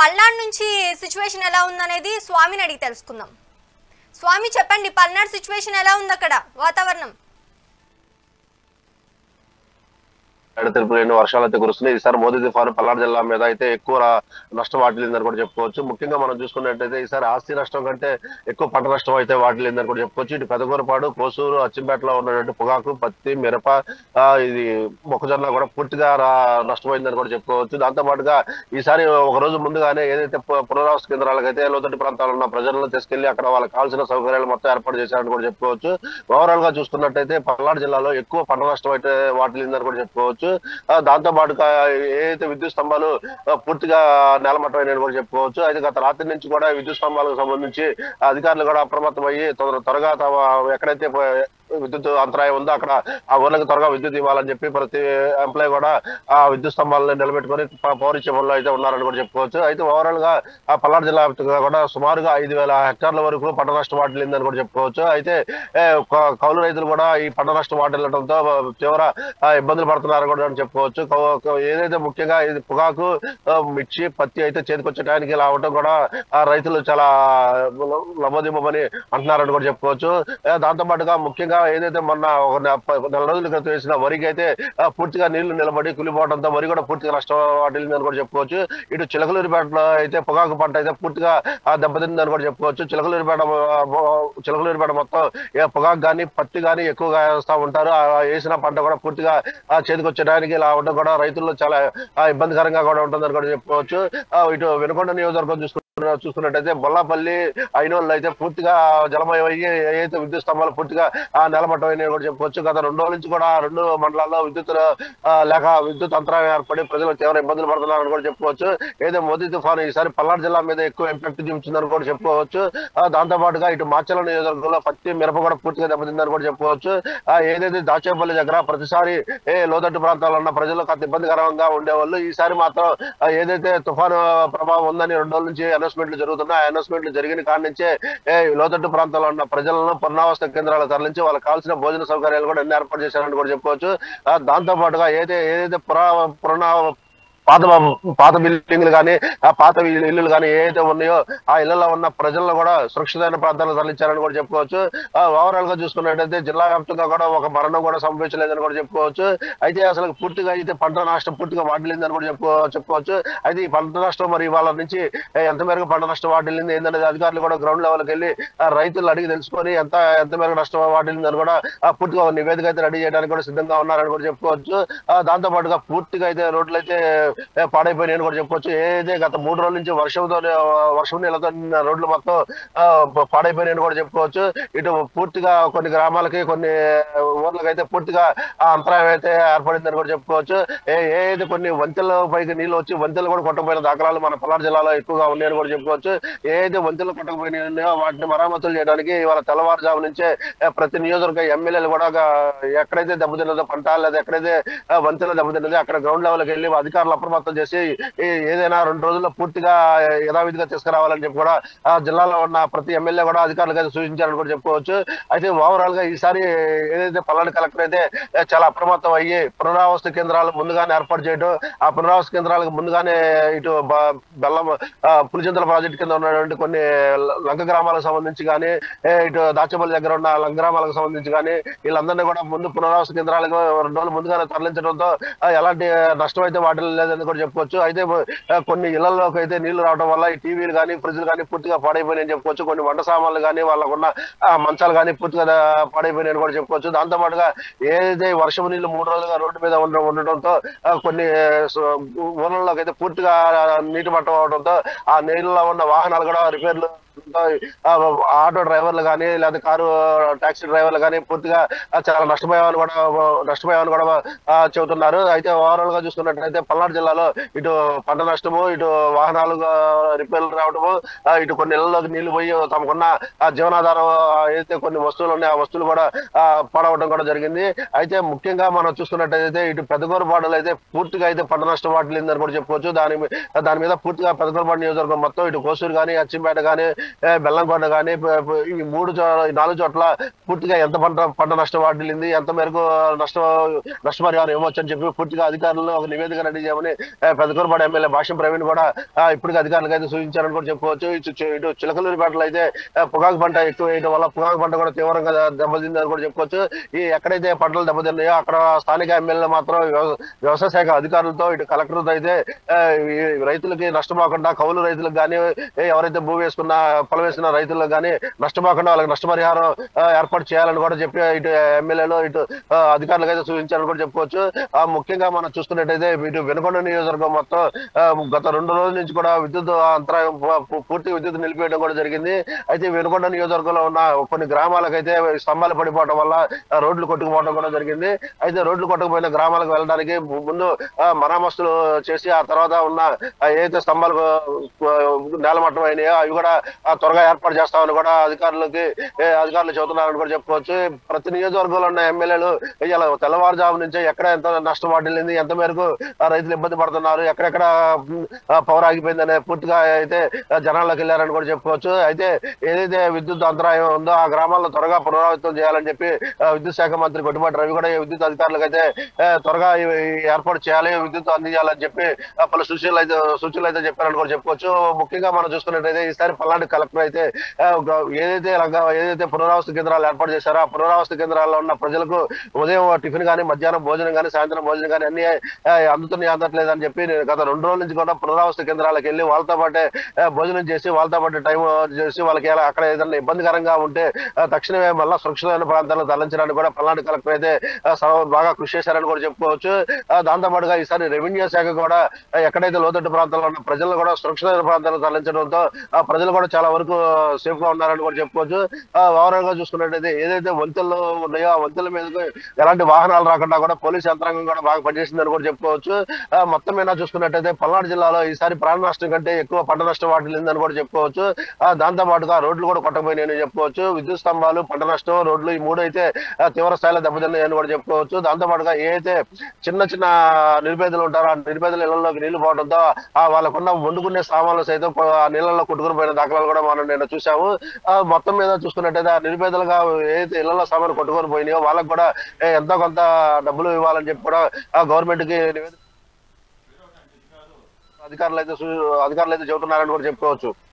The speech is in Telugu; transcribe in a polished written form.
పల్నాడు నుంచి సిచ్యువేషన్ ఎలా ఉందనేది స్వామిని అడిగి తెలుసుకుందాం. స్వామి చెప్పండి, పల్నాడు సిచ్యువేషన్ ఎలా ఉంది అక్కడ వాతావరణం? తెలుపులేని వర్షాలు అయితే కురుస్తున్నాయి. ఈసారి మోదీ తుఫాను పల్నాడు జిల్లా మీద అయితే ఎక్కువ నష్టం వాటిల్లిందని కూడా చెప్పుకోవచ్చు. ముఖ్యంగా మనం చూసుకున్నట్టయితే ఈసారి ఆస్తి నష్టం కంటే ఎక్కువ పంట నష్టం అయితే వాటిల్లిందని కూడా చెప్పుకోవచ్చు. ఇటు పెదకూరపాడు, కోసూరు, అచ్చంపేటలో ఉన్నటువంటి పొగాకు, పత్తి, మిరప, ఇది మొక్కజొన్న కూడా పూర్తిగా నష్టపోయిందని కూడా చెప్పుకోవచ్చు. దాంతో పాటుగా ఈసారి ఒక రోజు ముందుగానే ఏదైతే పునరావాస కేంద్రాలకు అయితే లోతట్టు ప్రాంతాల్లో ఉన్న ప్రజలను తీసుకెళ్లి అక్కడ వాళ్ళకి కావాల్సిన సౌకర్యాలు మొత్తం ఏర్పాటు చేశారని కూడా చెప్పుకోవచ్చు. ఓవరాల్ గా చూసుకున్నట్టయితే పల్నాడు జిల్లాలో ఎక్కువ పంట నష్టం అయితే వాటిల్లిందని కూడా చెప్పుకోవచ్చు. దాంతో పాటుగా ఏదైతే విద్యుత్ స్తంభాలు పూర్తిగా నేలమట్టమైనని కూడా చెప్పుకోవచ్చు. అయితే గత రాత్రి నుంచి కూడా విద్యుత్ స్తంభాలకు సంబంధించి అధికారులు కూడా అప్రమత్తమయ్యి త్వరగా ఎక్కడైతే విద్యుత్ అంతరాయం ఉందో అక్కడ ఆ ఊర్లకు త్వరగా విద్యుత్ ఇవ్వాలని చెప్పి ప్రతి ఎంప్లాయ్ కూడా ఆ విద్యుత్ స్తంభాలను నిలబెట్టుకుని పౌరిచ్చే పనులు అయితే ఉన్నారని కూడా చెప్పుకోవచ్చు. అయితే ఓవరాల్ గా ఆ పల్నాడు జిల్లా వ్యాప్తంగా కూడా సుమారుగా 5,000 హెక్టార్ల వరకు పంట నష్టం వాటిల్లిందని కూడా చెప్పుకోవచ్చు. అయితే కౌలు రైతులు కూడా ఈ పంట నష్టం వాటిల్లడంతో తీవ్ర ఇబ్బందులు పడుతున్నారని కూడా చెప్పుకోవచ్చు. ఏదైతే ముఖ్యంగా ఇది పొగాకు, మిర్చి, పత్తి అయితే చేతికొచ్చే టైంకి ఇలా అవడం కూడా ఆ రైతులు చాలా లబోదిబ్బని అంటున్నారని కూడా చెప్పుకోవచ్చు. దాంతో పాటుగా ముఖ్యంగా ఏదైతే మొన్న ఒక 4 రోజుల క్రితం వేసిన వరికి అయితే పూర్తిగా నీళ్లు నిలబడి కులిపోవడంతో వరి కూడా పూర్తిగా నష్టం వాటిల్లిందని కూడా చెప్పుకోవచ్చు. ఇటు చిలకలూరిపేటలో అయితే పొగాకు పంట అయితే పూర్తిగా దెబ్బతిందని కూడా చెప్పుకోవచ్చు. చిలకలూరిపేట మొత్తం పొగాకు కానీ పత్తి కానీ ఎక్కువగా వేస్తూ ఉంటారు. వేసిన పంట కూడా పూర్తిగా చేతికొచ్చడానికి ఇలా ఉండడం కూడా రైతుల్లో చాలా ఇబ్బందికరంగా కూడా ఉంటుందని కూడా చెప్పుకోవచ్చు. ఇటు వెనుకొండ నియోజకవర్గం చూసుకున్నట్టయితే బొల్లాపల్లి, ఐనోళ్ళు అయితే పూర్తిగా జలమయం అయ్యి ఏదైతే విద్యుత్ స్తంభాలు పూర్తిగా నేలమట్టమైనవి కూడా చెప్పుకోవచ్చు. గత 2 రోజుల నుంచి కూడా 2 మండలాల్లో విద్యుత్ అంతరాయం ఏర్పడి ప్రజలు తీవ్ర ఇబ్బందులు పడుతున్నారని కూడా చెప్పుకోవచ్చు. ఏదైతే మోదీ తుఫాను ఈసారి పల్నాడు జిల్లా మీద ఎక్కువ ఇంపాక్ట్ చూపించిందని కూడా చెప్పుకోవచ్చు. దాంతో పాటుగా ఇటు మాచర్ల నియోజకవర్గంలో పత్తి, మిరప కూడా పూర్తిగా దెబ్బతిందని కూడా చెప్పుకోవచ్చు. ఏదైతే దాచేపల్లి దగ్గర ప్రతిసారి లోతట్టు ప్రాంతాల్లో ఉన్న ప్రజలు కాస్త ఇబ్బందికరంగా ఉండేవాళ్ళు. ఈసారి మాత్రం ఏదైతే తుఫాను ప్రభావం ఉందని 2 రోజుల నుంచి అనౌన్స్మెంట్లు జరుగుతున్నాయి. అనౌన్స్మెంట్లు జరిగిన కాడి నుంచే లోతట్టు ప్రాంతాల్లో ఉన్న ప్రజలను పునరావాస కేంద్రాలు తరలించి వాళ్ళకి కావాల్సిన భోజన సౌకర్యాలు కూడా ఎన్ని ఏర్పాటు చేశారని కూడా చెప్పుకోవచ్చు. దాంతో పాటుగా ఏదైతే పాత బిల్డింగ్లు కానీ ఆ పాత ఇల్లులు కానీ ఏదైతే ఉన్నాయో ఆ ఇళ్లలో ఉన్న ప్రజలను కూడా సురక్షితమైన ప్రాంతాలకు తరలించారని కూడా చెప్పుకోవచ్చు. ఓవరాల్ గా చూసుకున్నట్టయితే జిల్లా వ్యాప్తంగా కూడా ఒక మరణం కూడా సంభవించలేదని కూడా చెప్పుకోవచ్చు. అయితే అసలు పూర్తిగా అయితే పంట నష్టం పూర్తిగా వాటిల్లిందని కూడా చెప్పుకోవచ్చు. అయితే ఈ పంట నష్టం మరి వాళ్ళ నుంచి ఎంత మేరకు పంట నష్టం వాటిల్లింది ఏంటనేది అధికారులు కూడా గ్రౌండ్ లెవెల్కి వెళ్ళి రైతులు అడిగి తెలుసుకొని ఎంత మేరకు నష్టం వాటిల్లిందని కూడా పూర్తిగా నివేదిక అయితే రెడీ చేయడానికి కూడా సిద్ధంగా ఉన్నారని కూడా చెప్పుకోవచ్చు. దాంతో పాటుగా పూర్తిగా అయితే రోడ్లు అయితే పాడైపోయినాయని కూడా చెప్పుకోవచ్చు. ఏదైతే గత 3 రోజుల నుంచి వర్షం నీళ్ళతో రోడ్లు మొత్తం పాడైపోయినాయని కూడా చెప్పుకోవచ్చు. ఇటు పూర్తిగా కొన్ని గ్రామాలకి కొన్ని ఊర్లకి అయితే పూర్తిగా అంతరాయం అయితే ఏర్పడిందని కూడా చెప్పుకోవచ్చు. ఏదైతే కొన్ని వంతెల పైకి నీళ్ళు వచ్చి వంతెలు కూడా కొట్టకపోయిన దాఖలాలు మన పల్నాడు జిల్లాలో ఎక్కువగా ఉన్నాయని కూడా చెప్పుకోవచ్చు. ఏదైతే వంతెలు కొట్టకపోయినాయో వాటిని మరమ్మతులు చేయడానికి ఇవాళ తెల్లవారుజాము నుంచే ప్రతి నియోజకవర్గ ఎమ్మెల్యేలు కూడా ఎక్కడైతే దెబ్బతిన్నదో పంట లేదా ఎక్కడైతే వంతెలు దెబ్బతిన్నదో అక్కడ గ్రౌండ్ లెవెల్కి వెళ్ళి అధికారులు అప్రమత్తం చేసి ఏదైనా 2 రోజుల్లో పూర్తిగా యథావిధిగా తీసుకురావాలని చెప్పి కూడా జిల్లాలో ఉన్న ప్రతి ఎమ్మెల్యే కూడా అధికారులకు సూచించారని కూడా చెప్పుకోవచ్చు. అయితే ఓవరాల్ గా ఈసారి ఏదైతే పల్నాడు కలెక్టర్ అయితే చాలా అప్రమత్తం అయ్యి పునరావాస కేంద్రాలు ముందుగానే ఏర్పాటు చేయడం, ఆ పునరావాస కేంద్రాలకు ముందుగానే ఇటు పులిచింతల ప్రాజెక్టు కింద ఉన్నటువంటి కొన్ని లంక గ్రామాలకు సంబంధించి కానీ ఇటు దాచేపల్లి దగ్గర ఉన్న లంక గ్రామాలకు సంబంధించి కానీ వీళ్ళందరినీ కూడా ముందు పునరావాస కేంద్రాలకు 2 రోజులు ముందుగానే తరలించడంతో ఎలాంటి నష్టం అయితే వాటిల్లో లేదని కూడా చెప్పుకోవచ్చు. అయితే కొన్ని ఇళ్లలోకి అయితే నీళ్లు రావడం వల్ల ఈ టీవీలు కానీ ఫ్రిడ్జ్లు కానీ పూర్తిగా పాడైపోయినాయని చెప్పుకోవచ్చు. కొన్ని వంట సామాన్లు కానీ వాళ్ళకున్న మంచాలు కానీ పూర్తిగా పాడైపోయినాయని కూడా చెప్పుకోవచ్చు. దాంతో పాటుగా ఏదైతే వర్షం నీళ్లు 3 రోజులుగా రోడ్డు మీద ఉండటంతో కొన్ని ఊళ్ళలోకి అయితే పూర్తిగా నీటి మట్టం అవడంతో ఆ నీళ్ళలో ఉన్న వాహనాలు కూడా రిపేర్లు ఆటో డ్రైవర్లు కానీ లేదా కారు టాక్సీ డ్రైవర్లు కానీ పూర్తిగా చాలా నష్టపోయామని కూడా చెబుతున్నారు. అయితే ఓవరాల్ గా చూసుకున్నట్లయితే పల్నాడు జిల్లాలో ఇటు పంట నష్టము, ఇటు వాహనాలు రిపేర్లు రావడము, ఇటు కొన్ని ఇళ్లలోకి నీళ్లు పోయి తమకున్న జీవనాధారం ఏదైతే కొన్ని వస్తువులు ఉన్నాయి ఆ వస్తువులు కూడా పాడవడం కూడా జరిగింది. అయితే ముఖ్యంగా మనం చూసుకున్నట్టయితే ఇటు పెదకూరపాడులో అయితే పూర్తిగా అయితే పంట నష్టం వాటిల్లిందని కూడా చెప్పుకోవచ్చు. దాని మీద పూర్తిగా పెదకూరపాడు నియోజకవర్గం మొత్తం ఇటు కోసూరు కానీ అచ్చంపేట కానీ బెల్లంకొండ కానీ ఈ నాలుగు చోట్ల పూర్తిగా ఎంత పంట నష్టం వాటిల్లింది, ఎంత మేరకు నష్టపరిహారం ఇవ్వచ్చు అని చెప్పి పూర్తిగా అధికారులు ఒక నివేదిక రెడీ చేయమని పెదకూరుపాడు ఎమ్మెల్యే భాష్యం ప్రవీణ్ కూడా ఇప్పటికీ అధికారులకు అయితే సూచించారని కూడా చెప్పుకోవచ్చు. ఇటు చిలకలూరిపేటలో అయితే పొగాకు పంట ఎక్కువ వేయడం వల్ల పొగాకు పంట కూడా తీవ్రంగా దెబ్బతిందని కూడా చెప్పుకోవచ్చు. ఈ ఎక్కడైతే పంటలు దెబ్బతిన్నాయో అక్కడ స్థానిక ఎమ్మెల్యే మాత్రం వ్యవసాయ శాఖ అధికారులతో ఇటు కలెక్టర్తో అయితే ఈ రైతులకి నష్టపోకుండా కౌలు రైతులకు కానీ ఎవరైతే భూ వేసుకున్న పొలం వేసుకున్న రైతులకు కానీ నష్టపోకుండా వాళ్ళకి నష్టపరిహారం ఏర్పాటు చేయాలని కూడా చెప్పి ఇటు ఎమ్మెల్యేలు ఇటు అధికారులకు అయితే సూచించాలని కూడా చెప్పుకోవచ్చు. ముఖ్యంగా మనం చూసుకున్నట్టయితే ఇటు వెనుకొండ నియోజకవర్గం మొత్తం గత 2 రోజుల నుంచి కూడా విద్యుత్ అంతరాయం పూర్తి విద్యుత్ నిలిపివేయడం కూడా జరిగింది. అయితే వెనుకొండ నియోజకవర్గంలో ఉన్న కొన్ని గ్రామాలకైతే స్తంభాలు పడిపోవడం వల్ల రోడ్లు కొట్టుకుపోవడం కూడా జరిగింది. అయితే రోడ్లు కొట్టుకుపోయిన గ్రామాలకు వెళ్ళడానికి ముందు మరామస్తులు చేసి ఆ తర్వాత ఉన్న ఏదైతే స్తంభాలు నేలమట్టం అయినాయో అవి కూడా త్వరగా ఏర్పాటు చేస్తామని కూడా అధికారులు చెబుతున్నారని కూడా చెప్పుకోవచ్చు. ప్రతి నియోజకవర్గంలో ఉన్న ఎమ్మెల్యేలు ఇలా తెల్లవారుజాము నుంచే ఎక్కడ ఎంత నష్టం వాటిల్లింది, ఎంత మేరకు రైతులు ఇబ్బంది పడుతున్నారు, ఎక్కడెక్కడ పవర్ ఆగిపోయింది అనే పూర్తిగా అయితే జనాల్లోకి వెళ్ళారని కూడా చెప్పుకోవచ్చు. అయితే ఏదైతే విద్యుత్ అంతరాయం ఉందో ఆ గ్రామాల్లో త్వరగా పునరావృతం చేయాలని చెప్పి విద్యుత్ శాఖ మంత్రి గొడ్డిపాటి రవి కూడా విద్యుత్ అధికారులకు అయితే త్వరగా ఏర్పాటు చేయాలి, విద్యుత్ అందించాలని చెప్పి పలు సూచనలు అయితే చెప్పారని కూడా చెప్పుకోవచ్చు. ముఖ్యంగా మనం చూసుకున్నట్టయితే ఈసారి పల్నాడు కలెక్టర్ అయితే ఏదైతే పునరావాస కేంద్రాలు ఏర్పాటు చేశారో ఆ పునరావాస కేంద్రాల్లో ఉన్న ప్రజలకు ఉదయం టిఫిన్ కానీ, మధ్యాహ్నం భోజనం కానీ, సాయంత్రం భోజనం కానీ అన్ని అందట్లేదని చెప్పి గత 2 రోజుల నుంచి కూడా పునరావాస కేంద్రాలకు వెళ్ళి వాళ్ళతో పాటే భోజనం చేసి వాళ్ళతో పాటు టైం చేసి వాళ్ళకి అక్కడ ఏదైనా ఇబ్బందికరంగా ఉంటే తక్షణమే మళ్ళా సురక్షితమైన ప్రాంతాలను తరలించడానికి కూడా పల్నాడు కలెక్టర్ అయితే బాగా కృషి చేశారని కూడా చెప్పుకోవచ్చు. దాంతో పాటుగా ఈసారి రెవెన్యూ శాఖ కూడా ఎక్కడైతే లోతట్టు ప్రాంతాల్లో ఉన్న ప్రజలను కూడా సురక్షితమైన ప్రాంతాలను తరలించడంతో ప్రజలు కూడా చాలా వరకు సేఫ్ గా ఉన్నారని కూడా చెప్పుకోవచ్చు. ఓవరాల్ గా చూసుకున్నట్టయితే ఏదైతే వంతెనలు ఉన్నాయో ఆ వంతెల మీదకు ఎలాంటి వాహనాలు రాకుండా కూడా పోలీసు యంత్రాంగం కూడా బాగా పనిచేసిందని కూడా చెప్పుకోవచ్చు. మొత్తం మీద చూసుకున్నట్టయితే పల్నాడు జిల్లాలో ఈసారి ప్రాణ నష్టం కంటే ఎక్కువ పంట నష్టం వాటిల్లిందని కూడా చెప్పుకోవచ్చు. దాంతో పాటుగా రోడ్లు కూడా కొట్టకపోయినాయని చెప్పుకోవచ్చు. విద్యుత్ స్తంభాలు, పంట నష్టం, రోడ్లు ఈ 3 అయితే తీవ్ర స్థాయిలో దెబ్బతిన్నాయని కూడా చెప్పుకోవచ్చు. దాంతో పాటుగా ఏదైతే చిన్న చిన్న నిరుపేదలు ఉంటారో ఆ నిరుపేదల ఇళ్లలోకి నీళ్లు పోవడంతో వాళ్ళకున్న వండుకునే సామాన్లు సైతం ఆ నీళ్ళలో కొట్టుకుని పోయిన దాఖలాలు కూడా మనం నేను చూసాము. మొత్తం మీద చూసుకున్నట్టయితే ఆ నిరుపేదలుగా ఏదైతే ఇళ్లలో సామాన్లు కొట్టుకొని పోయినాయో వాళ్ళకు కూడా ఎంతో కొంత డబ్బులు ఇవ్వాలని చెప్పి కూడా గవర్నమెంట్ కి అధికారులు అయితే చెబుతున్నారని కూడా చెప్పుకోవచ్చు.